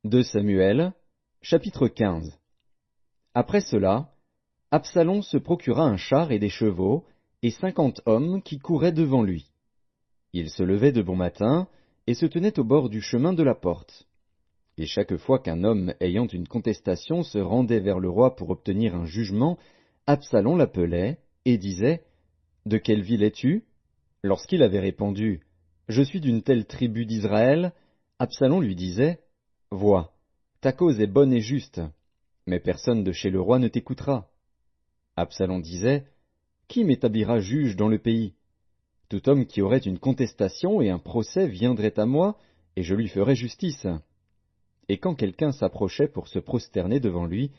2 Samuel, chapitre 15. Après cela, Absalom se procura un char et des chevaux, et 50 hommes qui couraient devant lui. Il se levait de bon matin, et se tenait au bord du chemin de la porte. Et chaque fois qu'un homme ayant une contestation se rendait vers le roi pour obtenir un jugement, Absalom l'appelait, et disait, « De quelle ville es-tu » Lorsqu'il avait répondu, « Je suis d'une telle tribu d'Israël », Absalom lui disait, « Vois, ta cause est bonne et juste, mais personne de chez le roi ne t'écoutera. » Absalom disait, « Qui m'établira juge dans le pays ? Tout homme qui aurait une contestation et un procès viendrait à moi, et je lui ferais justice. » Et quand quelqu'un s'approchait pour se prosterner devant lui,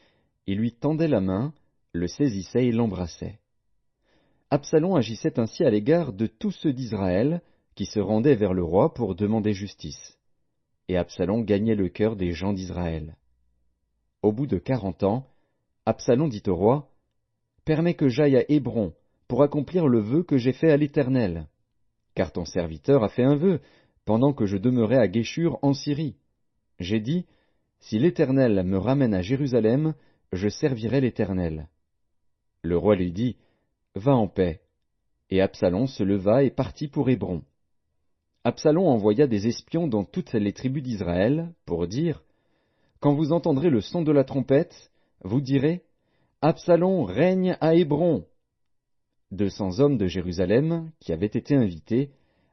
il lui tendait la main, le saisissait et l'embrassait. Absalom agissait ainsi à l'égard de tous ceux d'Israël qui se rendaient vers le roi pour demander justice. Et Absalom gagnait le cœur des gens d'Israël. Au bout de 40 ans, Absalom dit au roi, « Permets que j'aille à Hébron pour accomplir le vœu que j'ai fait à l'Éternel. Car ton serviteur a fait un vœu, pendant que je demeurais à Guéshur en Syrie. J'ai dit, si l'Éternel me ramène à Jérusalem, je servirai l'Éternel. » Le roi lui dit, « Va en paix. » Et Absalom se leva et partit pour Hébron. Absalom envoya des espions dans toutes les tribus d'Israël pour dire, « Quand vous entendrez le son de la trompette, vous direz, Absalom règne à Hébron. » 200 hommes de Jérusalem, qui avaient été invités,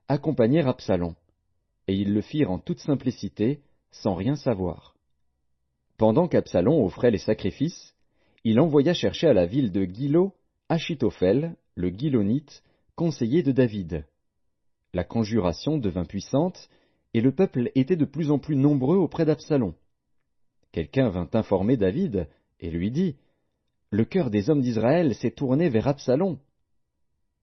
accompagnèrent Absalom, et ils le firent en toute simplicité, sans rien savoir. Pendant qu'Absalom offrait les sacrifices, il envoya chercher à la ville de Guilo Achitophel, le Guilonite, conseiller de David. La conjuration devint puissante, et le peuple était de plus en plus nombreux auprès d'Absalom. Quelqu'un vint informer David, et lui dit, « Le cœur des hommes d'Israël s'est tourné vers Absalom. »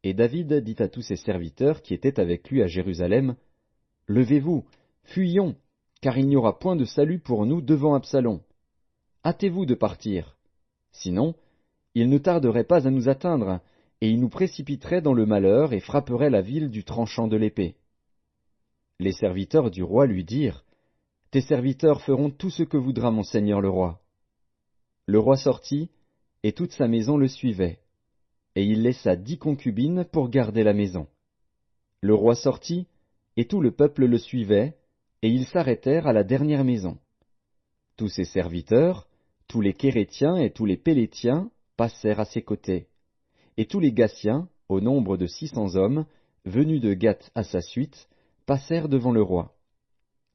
Et David dit à tous ses serviteurs qui étaient avec lui à Jérusalem, « Levez-vous, fuyons, car il n'y aura point de salut pour nous devant Absalom. Hâtez-vous de partir. Sinon, il ne tarderait pas à nous atteindre, et il nous précipiterait dans le malheur et frapperait la ville du tranchant de l'épée. » Les serviteurs du roi lui dirent, « Tes serviteurs feront tout ce que voudra mon seigneur le roi. » Le roi sortit, et toute sa maison le suivait, et il laissa 10 concubines pour garder la maison. Le roi sortit, et tout le peuple le suivait, et ils s'arrêtèrent à la dernière maison. Tous ses serviteurs, tous les Kérétiens et tous les Pélétiens passèrent à ses côtés, et tous les Gassiens, au nombre de 600 hommes, venus de Gath à sa suite, passèrent devant le roi.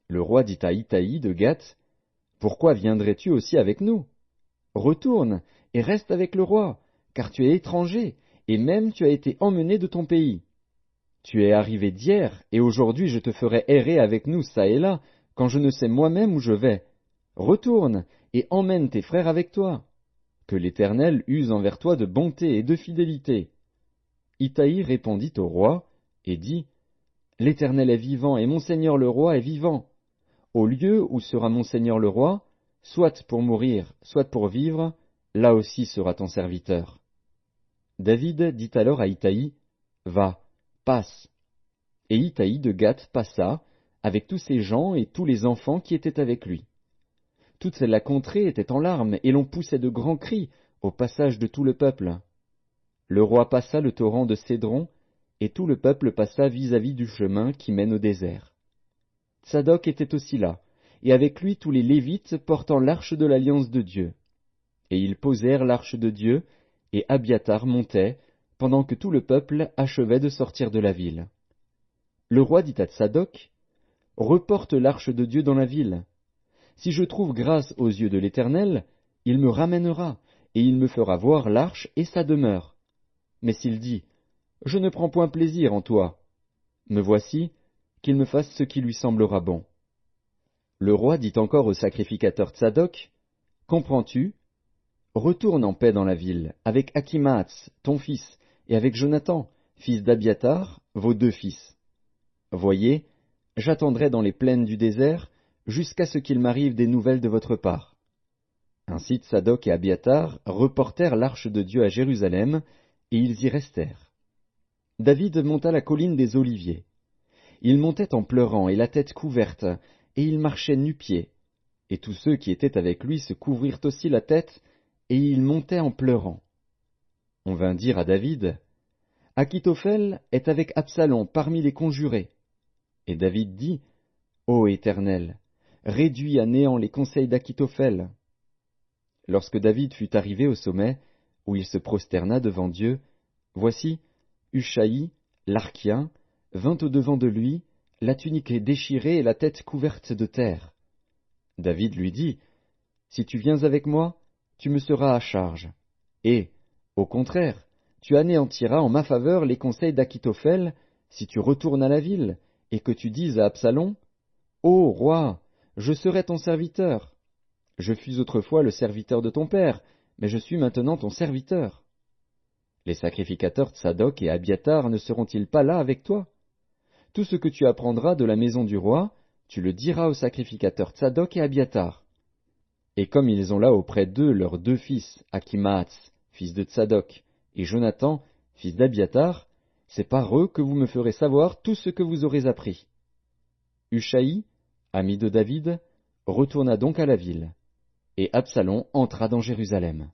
Le roi dit à Itaï de Gath, « Pourquoi viendrais-tu aussi avec nous? Retourne et reste avec le roi, car tu es étranger, et même tu as été emmené de ton pays. Tu es arrivé d'hier, et aujourd'hui je te ferai errer avec nous çà et là, quand je ne sais moi-même où je vais. Retourne et emmène tes frères avec toi. Que l'Éternel use envers toi de bonté et de fidélité. » Itaï répondit au roi, et dit, « L'Éternel est vivant, et mon seigneur le roi est vivant. Au lieu où sera mon seigneur le roi, soit pour mourir, soit pour vivre, là aussi sera ton serviteur. » David dit alors à Itaï, « Va, passe. » Et Itaï de Gath passa, avec tous ses gens et tous les enfants qui étaient avec lui. Toute la contrée était en larmes, et l'on poussait de grands cris au passage de tout le peuple. Le roi passa le torrent de Cédron, et tout le peuple passa vis-à-vis du chemin qui mène au désert. Tsadok était aussi là, et avec lui tous les Lévites portant l'arche de l'alliance de Dieu. Et ils posèrent l'arche de Dieu, et Abiathar montait, pendant que tout le peuple achevait de sortir de la ville. Le roi dit à Tsadok, « Reporte l'arche de Dieu dans la ville. Si je trouve grâce aux yeux de l'Éternel, il me ramènera, et il me fera voir l'arche et sa demeure. Mais s'il dit, « Je ne prends point plaisir en toi », me voici, qu'il me fasse ce qui lui semblera bon. » Le roi dit encore au sacrificateur Tsadok, « Comprends-tu? Retourne en paix dans la ville, avec Akhimaatz, ton fils, et avec Jonathan, fils d'Abiathar, vos 2 fils. Voyez, j'attendrai dans les plaines du désert, jusqu'à ce qu'il m'arrive des nouvelles de votre part. » Ainsi Tsadok et Abiathar reportèrent l'arche de Dieu à Jérusalem, et ils y restèrent. David monta la colline des Oliviers. Il montait en pleurant et la tête couverte, et il marchait nu-pieds. Et tous ceux qui étaient avec lui se couvrirent aussi la tête, et ils montaient en pleurant. On vint dire à David, Achitophel est avec Absalom parmi les conjurés. Et David dit, Ô Éternel, réduis à néant les conseils d'Achitophel. Lorsque David fut arrivé au sommet, où il se prosterna devant Dieu, voici, Hushaï, l'Archien, vint au-devant de lui, la tunique déchirée et la tête couverte de terre. David lui dit, Si tu viens avec moi, tu me seras à charge. Et, au contraire, tu anéantiras en ma faveur les conseils d'Achitophel, si tu retournes à la ville, et que tu dises à Absalom, Ô roi, je serai ton serviteur. Je fus autrefois le serviteur de ton père, mais je suis maintenant ton serviteur. Les sacrificateurs Tsadok et Abiatar ne seront-ils pas là avec toi? Tout ce que tu apprendras de la maison du roi, tu le diras aux sacrificateurs Tsadok et Abiatar. Et comme ils ont là auprès d'eux leurs deux fils, Achimaatz, fils de Tsadok, et Jonathan, fils d'Abiatar, c'est par eux que vous me ferez savoir tout ce que vous aurez appris. Hushaï, ami de David, retourna donc à la ville, et Absalom entra dans Jérusalem.